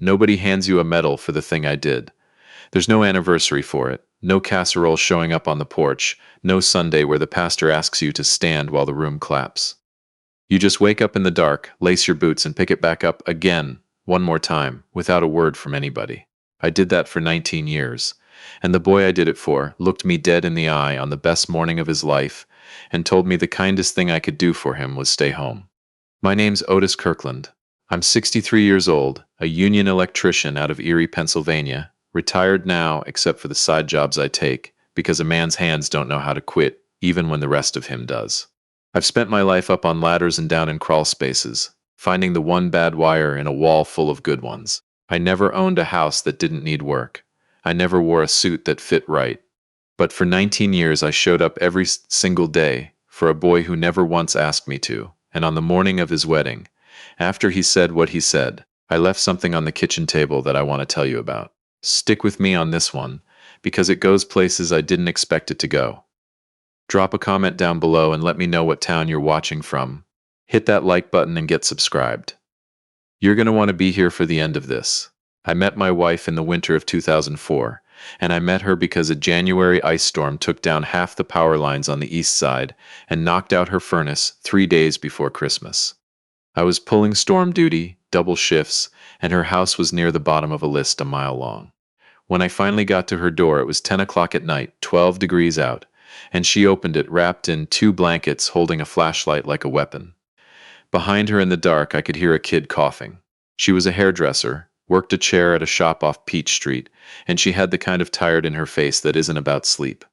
Nobody hands you a medal for the thing I did. There's no anniversary for it, no casserole showing up on the porch, no Sunday where the pastor asks you to stand while the room claps. You just wake up in the dark, lace your boots, and pick it back up again, one more time, without a word from anybody. I did that for 19 years, and the boy I did it for looked me dead in the eye on the best morning of his life and told me the kindest thing I could do for him was stay home. My name's Otis Kirkland. I'm 63 years old, a union electrician out of Erie, Pennsylvania, retired now except for the side jobs I take, because a man's hands don't know how to quit, even when the rest of him does. I've spent my life up on ladders and down in crawl spaces, finding the one bad wire in a wall full of good ones. I never owned a house that didn't need work. I never wore a suit that fit right. But for 19 years I showed up every single day for a boy who never once asked me to, and on the morning of his wedding, after he said what he said, I left something on the kitchen table that I want to tell you about. Stick with me on this one, because it goes places I didn't expect it to go. Drop a comment down below and let me know what town you're watching from. Hit that like button and get subscribed. You're going to want to be here for the end of this. I met my wife in the winter of 2004, and I met her because a January ice storm took down half the power lines on the east side and knocked out her furnace 3 days before Christmas. I was pulling storm duty, double shifts, and her house was near the bottom of a list a mile long. When I finally got to her door, it was 10 o'clock at night, 12 degrees out, and she opened it wrapped in 2 blankets holding a flashlight like a weapon. Behind her in the dark, I could hear a kid coughing. She was a hairdresser, worked a chair at a shop off Peach Street, and she had the kind of tired in her face that isn't about sleep.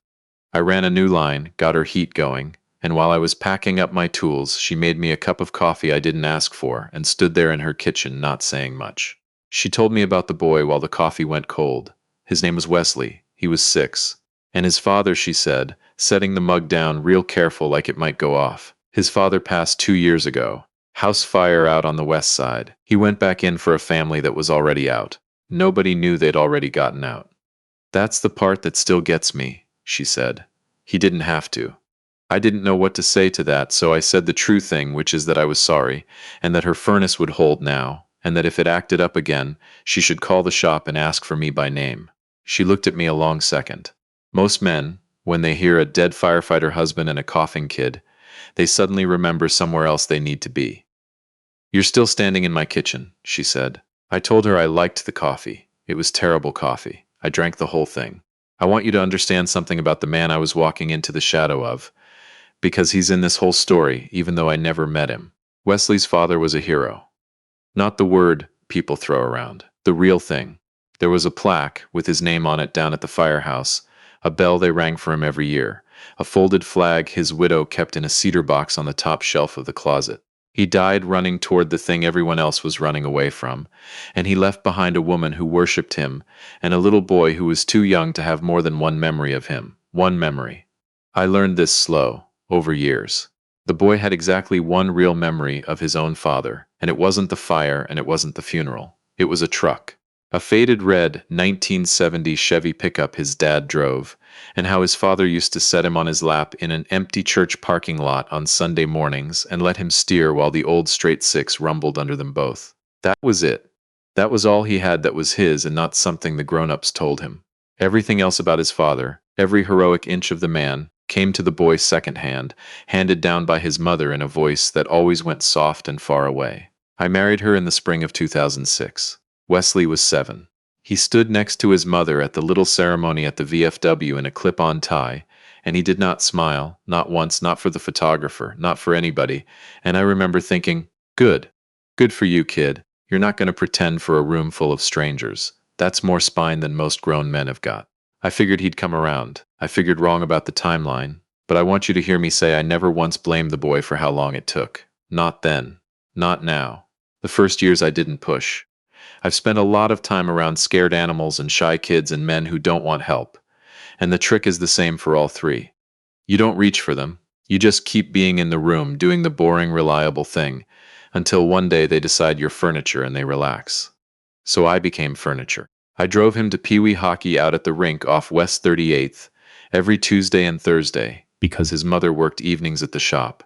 I ran a new line, got her heat going, and while I was packing up my tools, she made me a cup of coffee I didn't ask for and stood there in her kitchen not saying much. She told me about the boy while the coffee went cold. His name was Wesley. He was 6. And his father, she said, setting the mug down real careful like it might go off. His father passed 2 years ago. House fire out on the west side. He went back in for a family that was already out. Nobody knew they'd already gotten out. That's the part that still gets me, she said. He didn't have to. I didn't know what to say to that, so I said the true thing, which is that I was sorry, and that her furnace would hold now, and that if it acted up again, she should call the shop and ask for me by name. She looked at me a long second. Most men, when they hear a dead firefighter husband and a coughing kid, they suddenly remember somewhere else they need to be. You're still standing in my kitchen, she said. I told her I liked the coffee. It was terrible coffee. I drank the whole thing. I want you to understand something about the man I was walking into the shadow of, because he's in this whole story, even though I never met him. Wesley's father was a hero. Not the word people throw around, the real thing. There was a plaque with his name on it down at the firehouse, a bell they rang for him every year, a folded flag his widow kept in a cedar box on the top shelf of the closet. He died running toward the thing everyone else was running away from, and he left behind a woman who worshipped him and a little boy who was too young to have more than one memory of him. One memory. I learned this slow, over years. The boy had exactly one real memory of his own father, and it wasn't the fire and it wasn't the funeral. It was a truck. A faded red 1970 Chevy pickup his dad drove, and how his father used to set him on his lap in an empty church parking lot on Sunday mornings and let him steer while the old straight six rumbled under them both. That was it. That was all he had that was his and not something the grown-ups told him. Everything else about his father, every heroic inch of the man, came to the boy secondhand, handed down by his mother in a voice that always went soft and far away. I married her in the spring of 2006. Wesley was 7. He stood next to his mother at the little ceremony at the VFW in a clip-on tie, and he did not smile, not once, not for the photographer, not for anybody, and I remember thinking, good. Good for you, kid. You're not going to pretend for a room full of strangers. That's more spine than most grown men have got. I figured he'd come around. I figured wrong about the timeline, but I want you to hear me say I never once blamed the boy for how long it took. Not then. Not now. The first years I didn't push. I've spent a lot of time around scared animals and shy kids and men who don't want help. And the trick is the same for all 3. You don't reach for them. You just keep being in the room, doing the boring, reliable thing, until one day they decide you're furniture and they relax. So I became furniture. I drove him to Pee-wee hockey out at the rink off West 38th every Tuesday and Thursday because his mother worked evenings at the shop.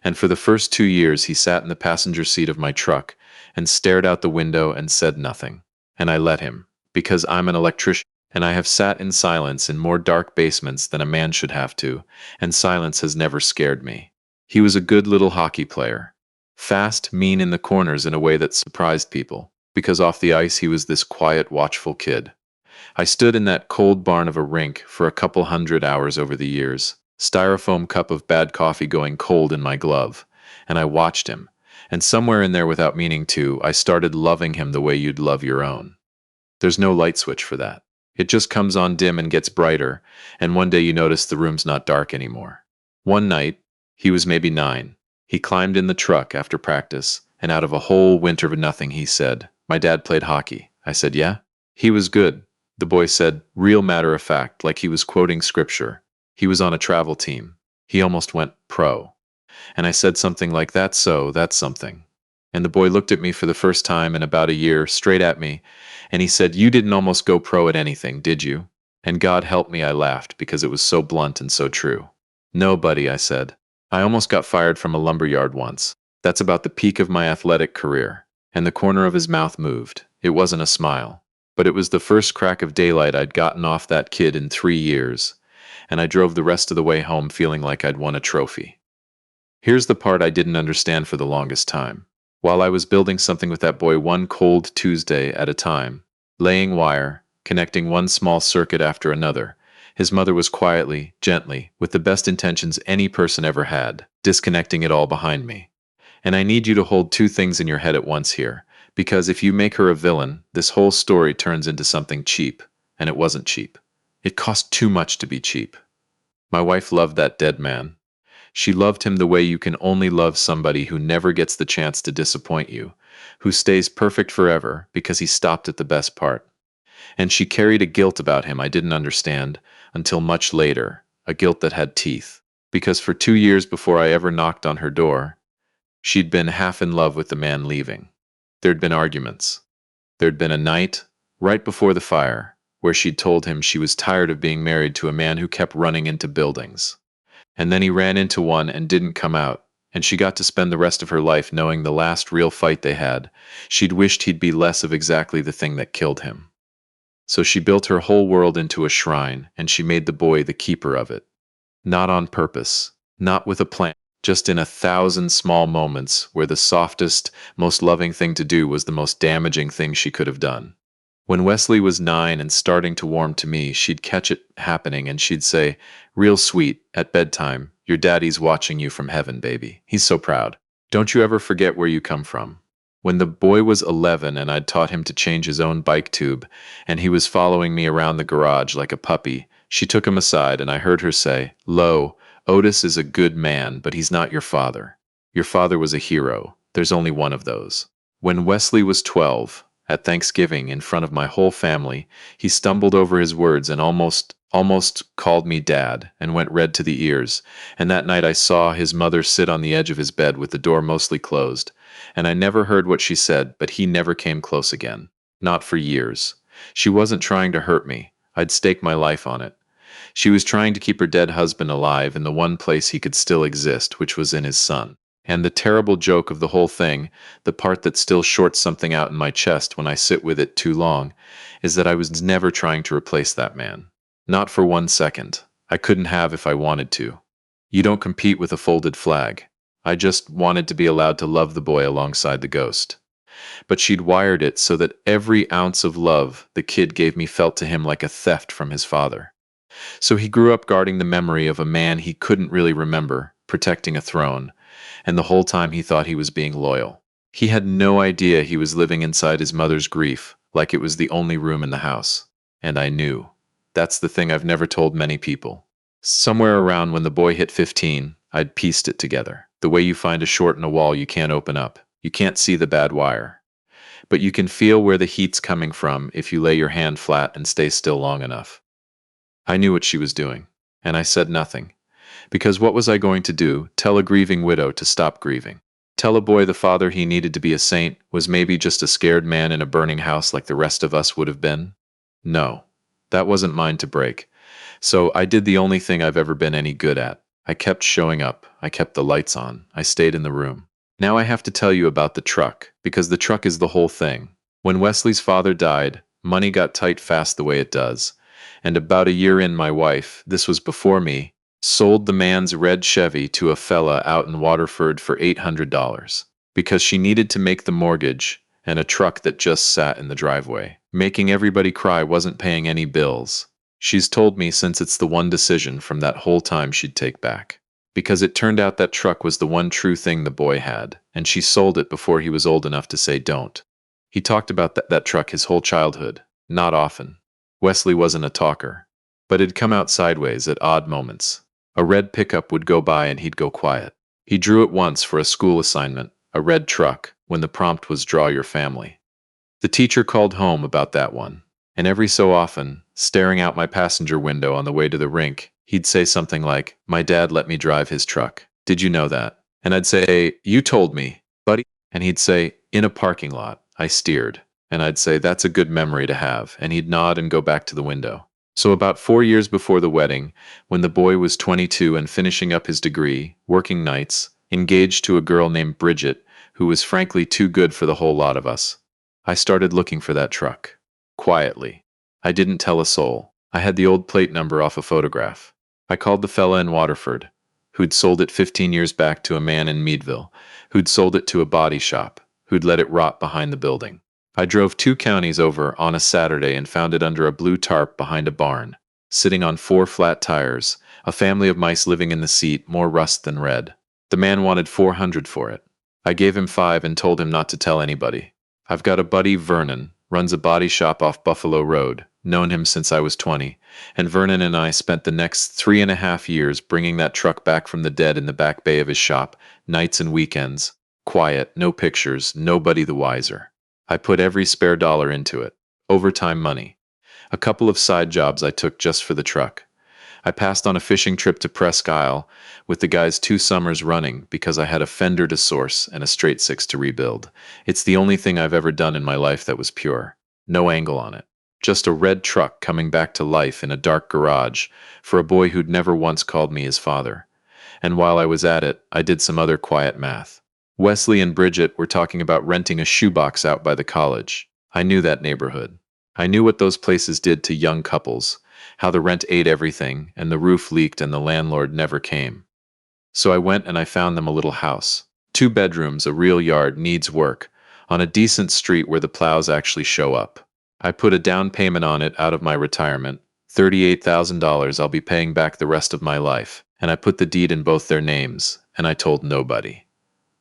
And for the first 2 years he sat in the passenger seat of my truck and stared out the window and said nothing. And I let him, because I'm an electrician, and I have sat in silence in more dark basements than a man should have to, and silence has never scared me. He was a good little hockey player. Fast, mean in the corners in a way that surprised people, because off the ice he was this quiet, watchful kid. I stood in that cold barn of a rink for a couple hundred hours over the years, styrofoam cup of bad coffee going cold in my glove, and I watched him. And somewhere in there, without meaning to, I started loving him the way you'd love your own. There's no light switch for that. It just comes on dim and gets brighter, and one day you notice the room's not dark anymore. One night, he was maybe 9. He climbed in the truck after practice, and out of a whole winter of nothing he said, "My dad played hockey." I said, "Yeah?" "He was good," the boy said, real matter of fact, like he was quoting scripture. "He was on a travel team. He almost went pro." And I said something like, "That's something." And the boy looked at me for the first time in about a year, straight at me, and he said, "You didn't almost go pro at anything, did you?" And God help me, I laughed, because it was so blunt and so true. "No, buddy," I said. "I almost got fired from a lumberyard once. That's about the peak of my athletic career." And the corner of his mouth moved. It wasn't a smile, but it was the first crack of daylight I'd gotten off that kid in 3 years, and I drove the rest of the way home feeling like I'd won a trophy. Here's the part I didn't understand for the longest time. While I was building something with that boy one cold Tuesday at a time, laying wire, connecting one small circuit after another, his mother was quietly, gently, with the best intentions any person ever had, disconnecting it all behind me. And I need you to hold two things in your head at once here, because if you make her a villain, this whole story turns into something cheap, and it wasn't cheap. It cost too much to be cheap. My wife loved that dead man. She loved him the way you can only love somebody who never gets the chance to disappoint you, who stays perfect forever because he stopped at the best part. And she carried a guilt about him I didn't understand until much later, a guilt that had teeth. Because for 2 years before I ever knocked on her door, she'd been half in love with the man leaving. There'd been arguments. There'd been a night, right before the fire, where she'd told him she was tired of being married to a man who kept running into buildings. And then he ran into one and didn't come out, and she got to spend the rest of her life knowing the last real fight they had, she'd wished he'd be less of exactly the thing that killed him. So she built her whole world into a shrine, and she made the boy the keeper of it. Not on purpose, not with a plan, just in 1,000 small moments where the softest, most loving thing to do was the most damaging thing she could have done. When Wesley was 9 and starting to warm to me, she'd catch it happening and she'd say, real sweet, at bedtime, "Your daddy's watching you from heaven, baby. He's so proud. Don't you ever forget where you come from." When the boy was 11 and I'd taught him to change his own bike tube, and he was following me around the garage like a puppy, she took him aside and I heard her say, "Lo, Otis is a good man, but he's not your father. Your father was a hero. There's only one of those." When Wesley was 12, at Thanksgiving, in front of my whole family, he stumbled over his words and almost called me dad and went red to the ears. And that night I saw his mother sit on the edge of his bed with the door mostly closed. And I never heard what she said, but he never came close again. Not for years. She wasn't trying to hurt me. I'd stake my life on it. She was trying to keep her dead husband alive in the one place he could still exist, which was in his son. And the terrible joke of the whole thing, the part that still shorts something out in my chest when I sit with it too long, is that I was never trying to replace that man. Not for 1 second. I couldn't have if I wanted to. You don't compete with a folded flag. I just wanted to be allowed to love the boy alongside the ghost. But she'd wired it so that every ounce of love the kid gave me felt to him like a theft from his father. So he grew up guarding the memory of a man he couldn't really remember, protecting a throne, and the whole time he thought he was being loyal. He had no idea he was living inside his mother's grief, like it was the only room in the house. And I knew. That's the thing I've never told many people. Somewhere around when the boy hit 15, I'd pieced it together. The way you find a short in a wall you can't open up. You can't see the bad wire. But you can feel where the heat's coming from if you lay your hand flat and stay still long enough. I knew what she was doing, and I said nothing. Because what was I going to do? Tell a grieving widow to stop grieving? Tell a boy the father he needed to be a saint was maybe just a scared man in a burning house like the rest of us would have been? No, that wasn't mine to break. So I did the only thing I've ever been any good at. I kept showing up. I kept the lights on. I stayed in the room. Now I have to tell you about the truck, because the truck is the whole thing. When Wesley's father died, money got tight fast the way it does. And about a year in, my wife, this was before me, sold the man's red Chevy to a fella out in Waterford for $800 because she needed to make the mortgage, and a truck that just sat in the driveway, making everybody cry, wasn't paying any bills. She's told me since it's the one decision from that whole time she'd take back. Because it turned out that truck was the one true thing the boy had, and she sold it before he was old enough to say don't. He talked about that truck his whole childhood, not often. Wesley wasn't a talker, but it'd come out sideways at odd moments. A red pickup would go by and he'd go quiet. He drew it once for a school assignment, a red truck, when the prompt was draw your family. The teacher called home about that one, and every so often, staring out my passenger window on the way to the rink, he'd say something like, "My dad let me drive his truck. Did you know that?" And I'd say, "Hey, you told me, buddy." And he'd say, "In a parking lot, I steered." And I'd say, "That's a good memory to have." And he'd nod and go back to the window. So about 4 years before the wedding, when the boy was 22 and finishing up his degree, working nights, engaged to a girl named Bridget, who was frankly too good for the whole lot of us, I started looking for that truck. Quietly. I didn't tell a soul. I had the old plate number off a photograph. I called the fella in Waterford, who'd sold it 15 years back to a man in Meadville, who'd sold it to a body shop, who'd let it rot behind the building. I drove 2 counties over on a Saturday and found it under a blue tarp behind a barn, sitting on 4 flat tires, a family of mice living in the seat, more rust than red. The man wanted $400 for it. I gave him 5 and told him not to tell anybody. I've got a buddy, Vernon, runs a body shop off Buffalo Road, known him since I was 20, and Vernon and I spent the next 3.5 years bringing that truck back from the dead in the back bay of his shop, nights and weekends. Quiet, no pictures, nobody the wiser. I put every spare dollar into it. Overtime money. A couple of side jobs I took just for the truck. I passed on a fishing trip to Presque Isle with the guys 2 summers running because I had a fender to source and a straight 6 to rebuild. It's the only thing I've ever done in my life that was pure. No angle on it. Just a red truck coming back to life in a dark garage for a boy who'd never once called me his father. And while I was at it, I did some other quiet math. Wesley and Bridget were talking about renting a shoebox out by the college. I knew that neighborhood. I knew what those places did to young couples, how the rent ate everything, and the roof leaked and the landlord never came. So I went and I found them a little house. 2 bedrooms, a real yard, needs work, on a decent street where the plows actually show up. I put a down payment on it out of my retirement, $38,000 I'll be paying back the rest of my life, and I put the deed in both their names, and I told nobody.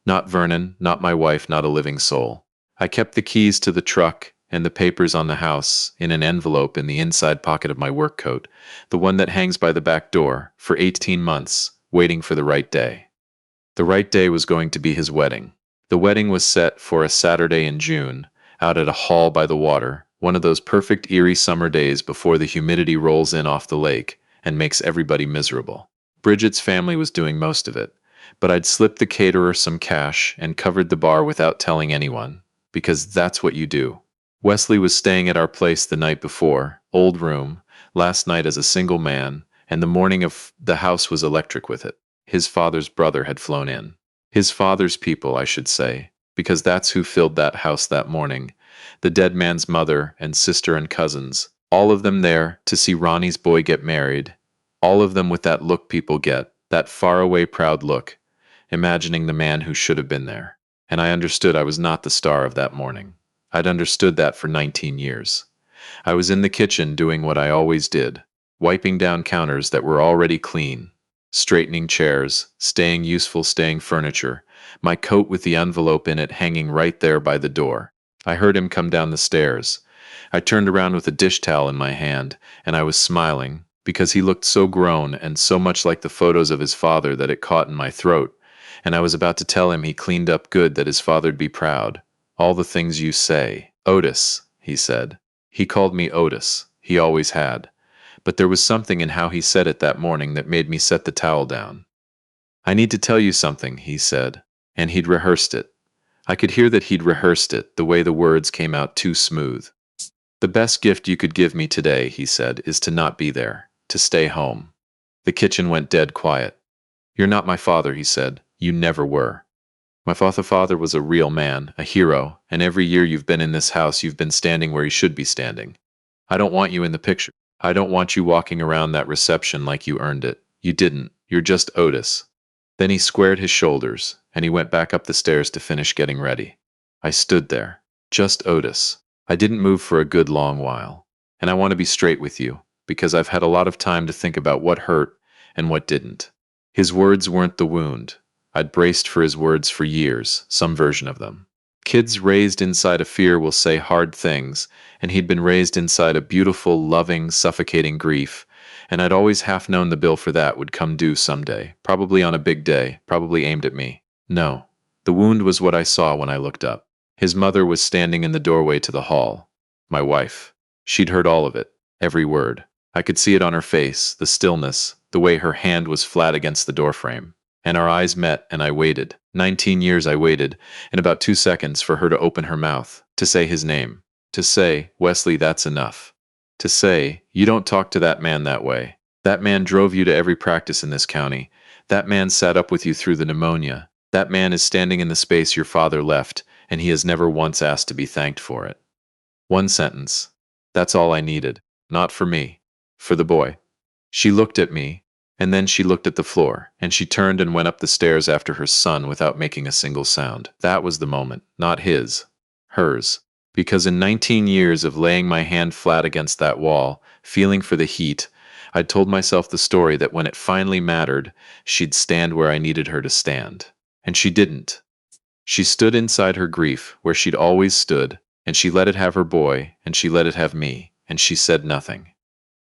Not Vernon, not my wife, not a living soul. I kept the keys to the truck and the papers on the house in an envelope in the inside pocket of my work coat, the one that hangs by the back door, for 18 months, waiting for the right day. The right day was going to be his wedding. The wedding was set for a Saturday in June, out at a hall by the water, one of those perfect eerie summer days before the humidity rolls in off the lake and makes everybody miserable. Bridget's family was doing most of it, but I'd slipped the caterer some cash and covered the bar without telling anyone, because that's what you do. Wesley was staying at our place the night before, old room, last night as a single man, and the morning of the house was electric with it. His father's brother had flown in. His father's people, I should say, because that's who filled that house that morning. The dead man's mother and sister and cousins, all of them there to see Ronnie's boy get married, all of them with that look people get, that faraway proud look, imagining the man who should have been there. And I understood I was not the star of that morning. I'd understood that for 19 years. I was in the kitchen doing what I always did, wiping down counters that were already clean, straightening chairs, staying useful, staying furniture, my coat with the envelope in it hanging right there by the door. I heard him come down the stairs. I turned around with a dish towel in my hand, and I was smiling, because he looked so grown and so much like the photos of his father that it caught in my throat, and I was about to tell him he cleaned up good, that his father'd be proud. "All the things you say." "Otis," he said. He called me Otis. He always had. But there was something in how he said it that morning that made me set the towel down. "I need to tell you something," he said. And he'd rehearsed it. I could hear that he'd rehearsed it, the way the words came out too smooth. "The best gift you could give me today," he said, "is to not be there, to stay home." The kitchen went dead quiet. "You're not my father," he said. "You never were." My father was a real man, a hero, and every year you've been in this house, you've been standing where you should be standing. I don't want you in the picture. I don't want you walking around that reception like you earned it. You didn't. You're just Otis. Then he squared his shoulders, and he went back up the stairs to finish getting ready. I stood there. Just Otis. I didn't move for a good long while. And I want to be straight with you, because I've had a lot of time to think about what hurt and what didn't. His words weren't the wound. I'd braced for his words for years, some version of them. Kids raised inside a fear will say hard things, and he'd been raised inside a beautiful, loving, suffocating grief, and I'd always half known the bill for that would come due someday, probably on a big day, probably aimed at me. No, the wound was what I saw when I looked up. His mother was standing in the doorway to the hall. My wife. She'd heard all of it, every word. I could see it on her face, the stillness, the way her hand was flat against the doorframe. And our eyes met, and I waited. 19 years I waited, in about 2 seconds for her to open her mouth, to say his name. To say, Wesley, that's enough. To say, you don't talk to that man that way. That man drove you to every practice in this county. That man sat up with you through the pneumonia. That man is standing in the space your father left, and he has never once asked to be thanked for it. One sentence. That's all I needed. Not for me. For the boy. She looked at me, and then she looked at the floor, and she turned and went up the stairs after her son without making a single sound. That was the moment, not his. Hers. Because in 19 years of laying my hand flat against that wall, feeling for the heat, I'd told myself the story that when it finally mattered, she'd stand where I needed her to stand. And she didn't. She stood inside her grief, where she'd always stood, and she let it have her boy, and she let it have me, and she said nothing.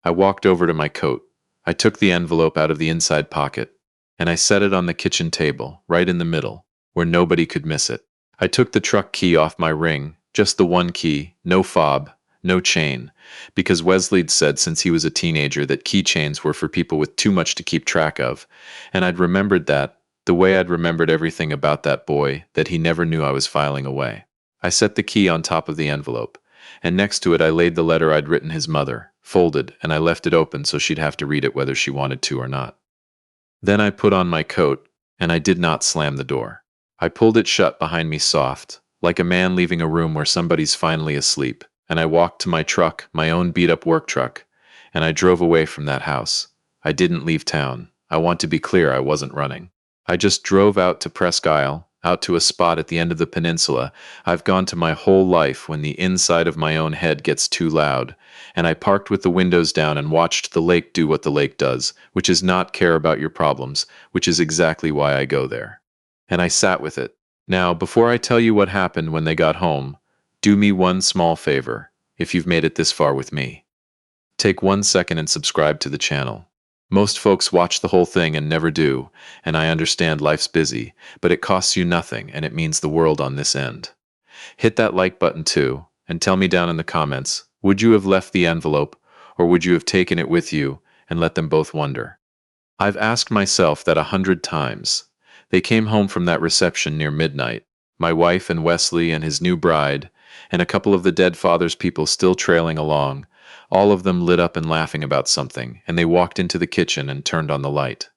I walked over to my coat. I took the envelope out of the inside pocket, and I set it on the kitchen table, right in the middle, where nobody could miss it. I took the truck key off my ring, just the one key, no fob, no chain, because Wesley'd said since he was a teenager that keychains were for people with too much to keep track of, and I'd remembered that, the way I'd remembered everything about that boy that he never knew I was filing away. I set the key on top of the envelope, and next to it I laid the letter I'd written his mother, folded, and I left it open so she'd have to read it whether she wanted to or not. Then I put on my coat, and I did not slam the door. I pulled it shut behind me soft, like a man leaving a room where somebody's finally asleep, and I walked to my truck, my own beat-up work truck, and I drove away from that house. I didn't leave town. I want to be clear, I wasn't running. I just drove out to Presque Isle, out to a spot at the end of the peninsula I've gone to my whole life when the inside of my own head gets too loud, and I parked with the windows down and watched the lake do what the lake does, which is not care about your problems, which is exactly why I go there. And I sat with it. Now, before I tell you what happened when they got home, do me one small favor, if you've made it this far with me. Take 1 second and subscribe to the channel. Most folks watch the whole thing and never do, and I understand life's busy, but it costs you nothing and it means the world on this end. Hit that like button too, and tell me down in the comments, would you have left the envelope, or would you have taken it with you and let them both wonder? I've asked myself that 100 times. They came home from that reception near midnight, my wife and Wesley and his new bride, and a couple of the dead father's people still trailing along, all of them lit up and laughing about something, and they walked into the kitchen and turned on the light.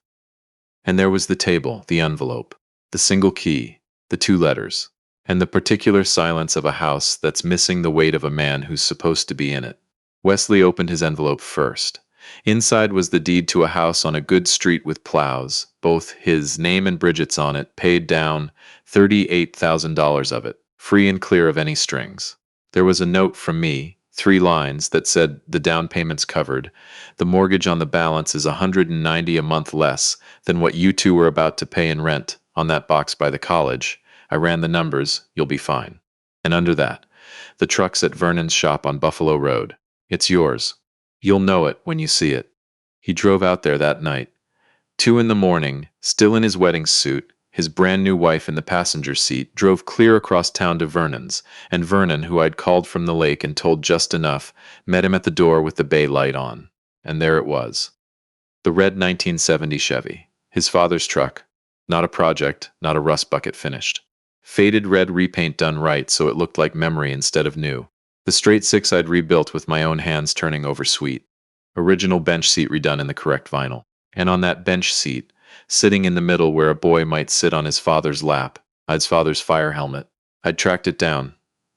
And there was the table, the envelope, the single key, the 2 letters, and the particular silence of a house that's missing the weight of a man who's supposed to be in it. Wesley opened his envelope first. Inside was the deed to a house on a good street with plows, both his name and Bridget's on it, paid down, $38,000 of it, free and clear of any strings. There was a note from me, 3 lines, that said the down payment's covered. The mortgage on the balance is $190 a month less than what you two were about to pay in rent on that box by the college. I ran the numbers, you'll be fine. And under that, the truck's at Vernon's shop on Buffalo Road. It's yours. You'll know it when you see it. He drove out there that night. 2 in the morning, still in his wedding suit, his brand new wife in the passenger seat, drove clear across town to Vernon's, and Vernon, who I'd called from the lake and told just enough, met him at the door with the bay light on. And there it was. The red 1970 Chevy, his father's truck. Not a project, not a rust bucket finished. Faded red repaint done right so it looked like memory instead of new. The straight 6 I'd rebuilt with my own hands turning over sweet. Original bench seat redone in the correct vinyl. And on that bench seat, sitting in the middle where a boy might sit on his father's lap, I'd father's fire helmet. I'd tracked it down.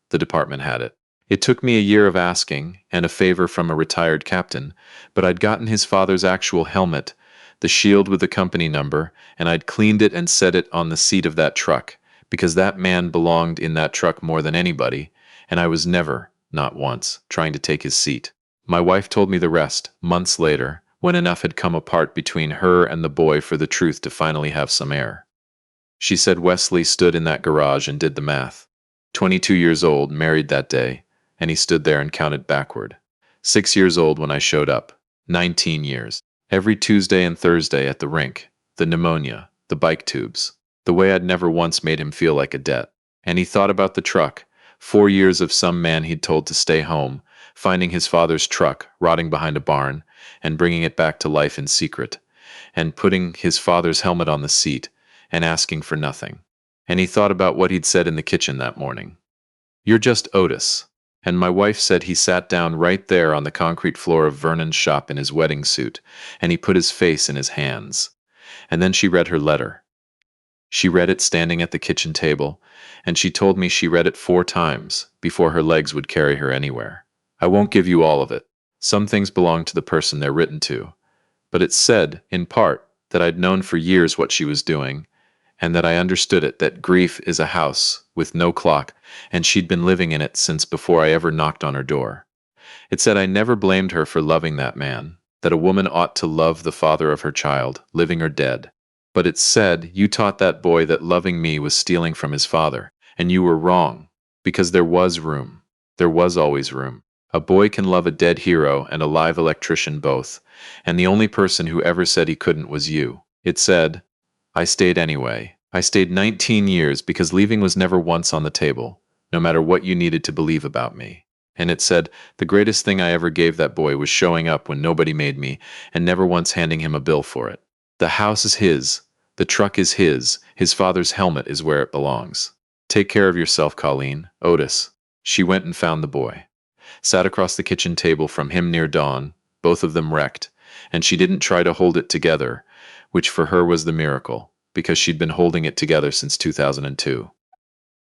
The department had it. It took me a year of asking, and a favor from a retired captain, but I'd gotten his father's actual helmet, the shield with the company number, and I'd cleaned it and set it on the seat of that truck, because that man belonged in that truck more than anybody, and I was never, not once, trying to take his seat. My wife told me the rest, months later, when enough had come apart between her and the boy for the truth to finally have some air. She said Wesley stood in that garage and did the math. 22 years old, married that day, and he stood there and counted backward. 6 years old when I showed up. 19 years. Every Tuesday and Thursday at the rink. The pneumonia. The bike tubes. The way I'd never once made him feel like a debt. And he thought about the truck. 4 years of some man he'd told to stay home, finding his father's truck rotting behind a barn, and bringing it back to life in secret, and putting his father's helmet on the seat, and asking for nothing. And he thought about what he'd said in the kitchen that morning. "You're just Otis." And my wife said he sat down right there on the concrete floor of Vernon's shop in his wedding suit, and he put his face in his hands. And then she read her letter. She read it standing at the kitchen table, and she told me she read it 4 times before her legs would carry her anywhere. I won't give you all of it. Some things belong to the person they're written to. But it said, in part, that I'd known for years what she was doing, and that I understood it, that grief is a house with no clock, and she'd been living in it since before I ever knocked on her door. It said I never blamed her for loving that man, that a woman ought to love the father of her child, living or dead. But it said, you taught that boy that loving me was stealing from his father, and you were wrong, because there was room. There was always room. A boy can love a dead hero and a live electrician both, and the only person who ever said he couldn't was you. It said, I stayed anyway. I stayed 19 years because leaving was never once on the table, no matter what you needed to believe about me. And it said, the greatest thing I ever gave that boy was showing up when nobody made me, and never once handing him a bill for it. The house is his. The truck is his. His father's helmet is where it belongs. Take care of yourself, Colleen. Otis. She went and found the boy. Sat across the kitchen table from him near dawn, both of them wrecked, and she didn't try to hold it together, which for her was the miracle, because she'd been holding it together since 2002.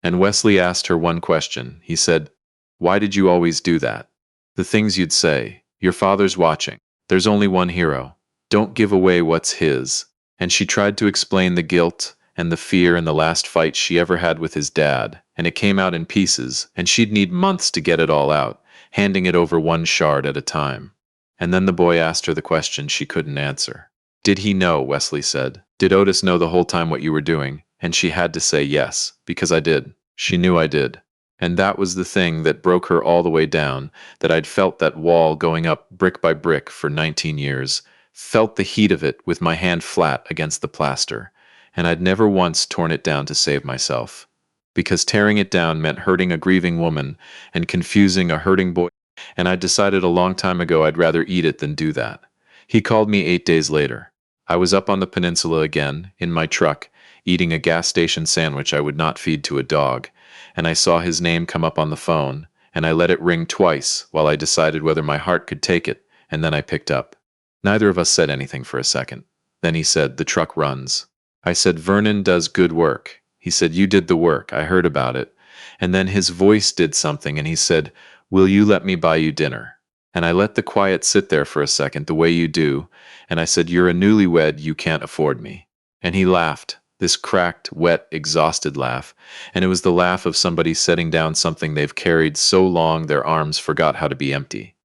And Wesley asked her one question. He said, why did you always do that? The things you'd say. Your father's watching. There's only one hero. Don't give away what's his. And she tried to explain the guilt and the fear and the last fight she ever had with his dad, and it came out in pieces, and she'd need months to get it all out, handing it over one shard at a time. And then the boy asked her the question she couldn't answer. Did he know, Wesley said. Did Otis know the whole time what you were doing? And she had to say yes, because I did. She knew I did. And that was the thing that broke her all the way down, that I'd felt that wall going up brick by brick for 19 years, felt the heat of it with my hand flat against the plaster, and I'd never once torn it down to save myself. Because tearing it down meant hurting a grieving woman and confusing a hurting boy, and I'd decided a long time ago I'd rather eat it than do that. He called me 8 days later. I was up on the peninsula again, in my truck, eating a gas station sandwich I would not feed to a dog, and I saw his name come up on the phone, and I let it ring twice while I decided whether my heart could take it, and then I picked up. Neither of us said anything for a second. Then he said, the truck runs. I said, Vernon does good work. He said, you did the work. I heard about it. And then his voice did something, and he said, will you let me buy you dinner? And I let the quiet sit there for a second, the way you do, and I said, you're a newlywed, you can't afford me. And he laughed, this cracked, wet, exhausted laugh, and it was the laugh of somebody setting down something they've carried so long their arms forgot how to be empty.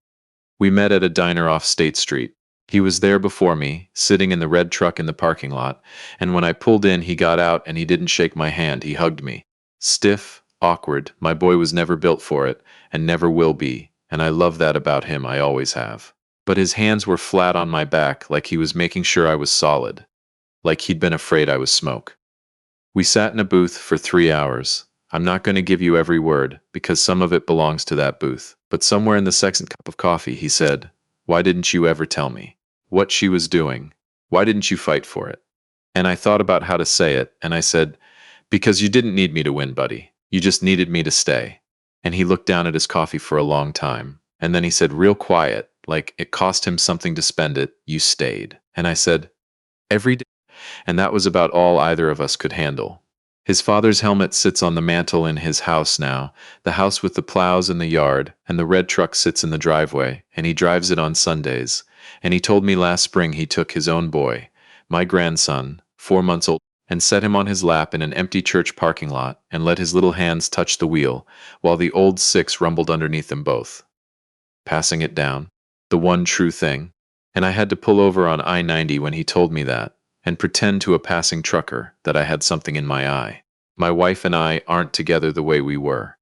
We met at a diner off State Street. He was there before me, sitting in the red truck in the parking lot, and when I pulled in he got out and he didn't shake my hand, he hugged me. Stiff, awkward, my boy was never built for it, and never will be, and I love that about him, I always have. But his hands were flat on my back, like he was making sure I was solid, like he'd been afraid I was smoke. We sat in a booth for 3 hours. I'm not going to give you every word, because some of it belongs to that booth, but somewhere in the second cup of coffee he said, why didn't you ever tell me what she was doing? Why didn't you fight for it? And I thought about how to say it, and I said, because you didn't need me to win, buddy. You just needed me to stay. And he looked down at his coffee for a long time, and then he said real quiet, like it cost him something to spend it, you stayed. And I said, every day. And that was about all either of us could handle. His father's helmet sits on the mantel in his house now, the house with the plows in the yard, and the red truck sits in the driveway, and he drives it on Sundays. And he told me last spring he took his own boy, my grandson, 4 months old, and set him on his lap in an empty church parking lot and let his little hands touch the wheel, while the old six rumbled underneath them both. Passing it down. The one true thing. And I had to pull over on I-90 when he told me that, and pretend to a passing trucker that I had something in my eye. My wife and I aren't together the way we were.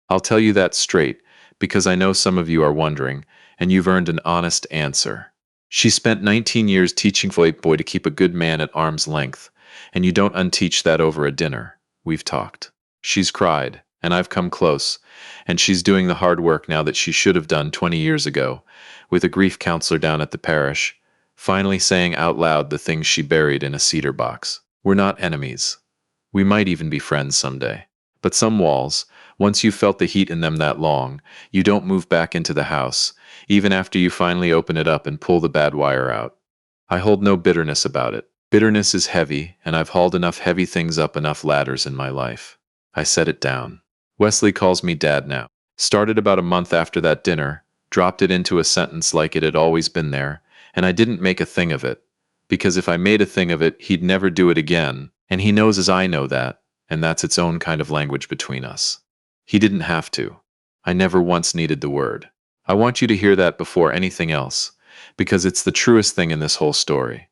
I'll tell you that straight, because I know some of you are wondering, and you've earned an honest answer. She spent 19 years teaching boy to keep a good man at arm's length, and you don't unteach that over a dinner. We've talked. She's cried, and I've come close, and she's doing the hard work now that she should have done 20 years ago, with a grief counselor down at the parish, finally saying out loud the things she buried in a cedar box. We're not enemies. We might even be friends someday. But some walls, once you've felt the heat in them that long, you don't move back into the house, even after you finally open it up and pull the bad wire out. I hold no bitterness about it. Bitterness is heavy, and I've hauled enough heavy things up enough ladders in my life. I set it down. Wesley calls me Dad now. Started about a month after that dinner, dropped it into a sentence like it had always been there, and I didn't make a thing of it. Because if I made a thing of it, he'd never do it again, and he knows as I know that, and that's its own kind of language between us. He didn't have to. I never once needed the word. I want you to hear that before anything else, because it's the truest thing in this whole story.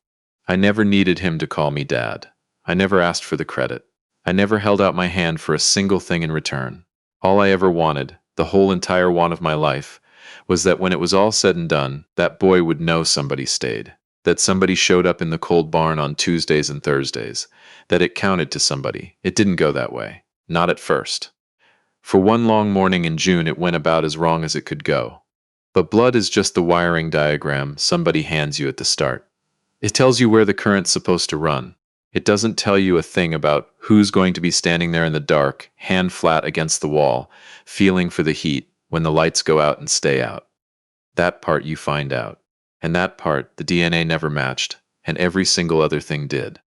I never needed him to call me Dad. I never asked for the credit. I never held out my hand for a single thing in return. All I ever wanted, the whole entire want of my life, was that when it was all said and done, that boy would know somebody stayed. That somebody showed up in the cold barn on Tuesdays and Thursdays. That it counted to somebody. It didn't go that way. Not at first. For one long morning in June it went about as wrong as it could go. But blood is just the wiring diagram somebody hands you at the start. It tells you where the current's supposed to run. It doesn't tell you a thing about who's going to be standing there in the dark, hand flat against the wall, feeling for the heat when the lights go out and stay out. That part you find out. And that part the DNA never matched, and every single other thing did.